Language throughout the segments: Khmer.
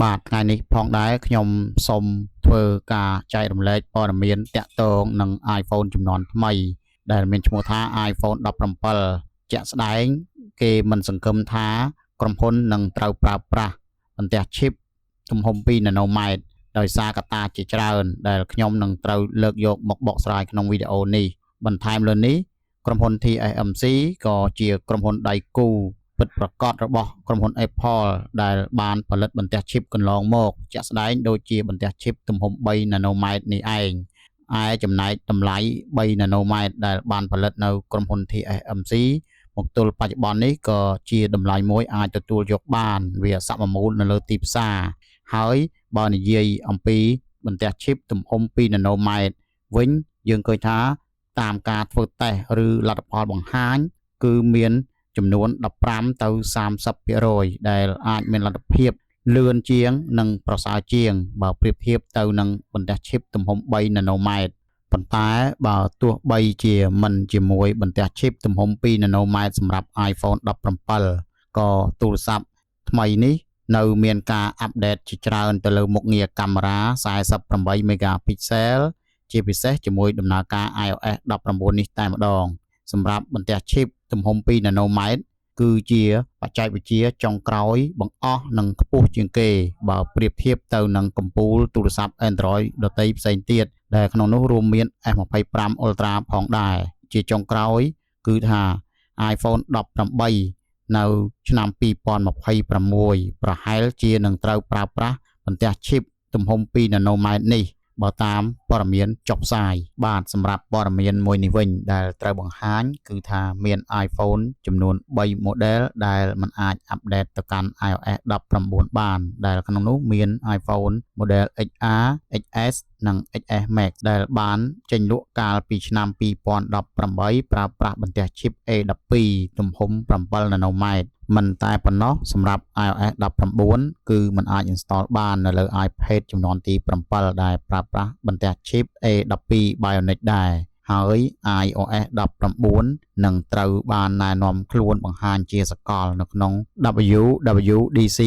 បាទថ្ងៃនេះផងដែរខ្ញុំសូមធ្វើការចែករំលែកព័ត៌មានតាក់ទងនឹង iPhone ជំនាន់ថ្មីដែលមានឈ្មោះថា iPhone 17ជាក់ស្ដែងគេមិនសង្ឃឹមថាក្រុមហ៊ុននឹងត្រូវប្រើប្រាស់បន្ទះ chip ទំហំ2 nanometer ដោយសារកត្តាជាច្រើនដែលខ្ញុំនឹងត្រូវលើកយកមកបកស្រាយក្នុងវីដេអូនេះបន្ថែមលើនេះក្រុមហ៊ុន TSMC ក៏ជាក្រុមហ៊ុនដៃគូពិតប្រាកដរបស់ក្រុមហ៊ុន Apple ដែលបានផលិតបន្ទះ chip កន្លងមកជាក់ស្ដែងដូចជាបន្ទះ chip ទំហំ3 nanometer នេះឯងឯចំណែកតម្លៃ3 nanometer ដែលបានផលិតនៅក្រុមហ៊ុន TSMC មកទល់បច្ចុប្បន្ននេះក៏ជាតម្លៃមួយអាចទទួលយកបានវាសកម្មមូលនៅលើទីផ្សារហើយបើនិយាយអំពីបន្ទះ chip ទំហំ2 nanometer វិញយើងឃើញថាតាមការធ្វើតេស្តឬលទ្ធផលបង្ហាញគឺមានចំនួន15ទៅ 30% ដែលអាចមានលទ្ធភាពលឿនជាងនិងប្រសើរជាងបើប្រៀបធៀបទៅនឹងបន្ទះ chip ទំហំ3 nanometer ប៉ុន្តែបើទោះបីជាមិនជាមួយបន្ទះ chip ទំហំ2 nanometer សម្រាប់ iPhone 17ក៏ទូរស័ព្ទថ្មីនេះនៅមានការអាប់ដេតជាច្រើនទៅលើមុខងារកាមេរ៉ា48 megapixel ជាពិសេសជាមួយដំណើរការ iOS 19នេះតែម្ដងសម្រាប់បន្ទះ chip ទំហំ2 nanometer គឺជាបច្ចេកវិទ្យាចុងក្រោយបង្អស់និងខ្ពស់ជាងគេបើប្រៀបធៀបទៅនឹងកំពូលទូរស័ព្ទ Android ដទៃផ្សេងទៀតដែលក្នុងនោះរួមមាន S25 Ultra ផងដែរជាចុងក្រោយគឺថា iPhone 18នៅឆ្នាំ2026ប្រហែលជានឹងត្រូវប្រើប្រាស់បន្ទះ chip ទំហំ2 nanometer នេះបើតាមព័ត៌មានចុះផ្សាយបាទសម្រាប់ព័ត៌មានមួយនេះវិញដែលត្រូវបង្ហាញគឺថាមាន iPhone ចំនួន3 model ដែលมันអាចអាប់ដេតទៅកាន់ iOS 19បានដែលក្នុងនោះមាន iPhone model XR, XS និង XS Max ដែលបានចេញលក់កាលពីឆ្នាំ2018ប្រើប្រាស់បន្ទះ chip A12 ទំហំ7 nanometer មិនតែប៉ុណ្ណោះសម្រាប់ iOS 19គឺมันអាច install បាននៅលើ iPad ចំនួនទី7ដែលប្រើប្រាស់បន្ទះ chip A12 Bionic ដែរហើយ iOS 19នឹងត្រូវបានណែនាំខ្លួនបង្ហាញជាសកលនៅក្នុង WWDC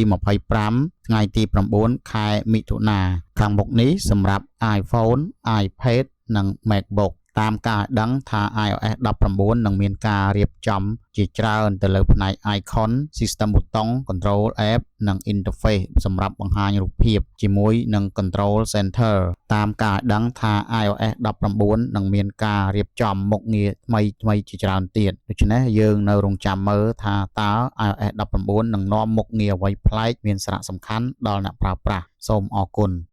25ថ្ងៃទី9ខែមិថុនាខាងមុខនេះសម្រាប់ iPhone, iPad និង MacBook តាមការដឹងថា iOS 19នឹងមានការរៀបចំជាច្រើនទៅលើផ្នែក icon, system ប៊ូតុង control app និង interface សម្រាប់បង្ហាញរូបភាពជាមួយនឹង control center តាមការដឹងថា iOS 19នឹងមានការរៀបចំមុខងារថ្មីជាច្រើនទៀតដូច្នេះយើងនៅរងចាំមើលថាតើ iOS 19នឹងនាំមុខងារអ្វីប្លែកមានសារៈសំខាន់ដល់អ្នកប្រើប្រាស់សូមអរគុណ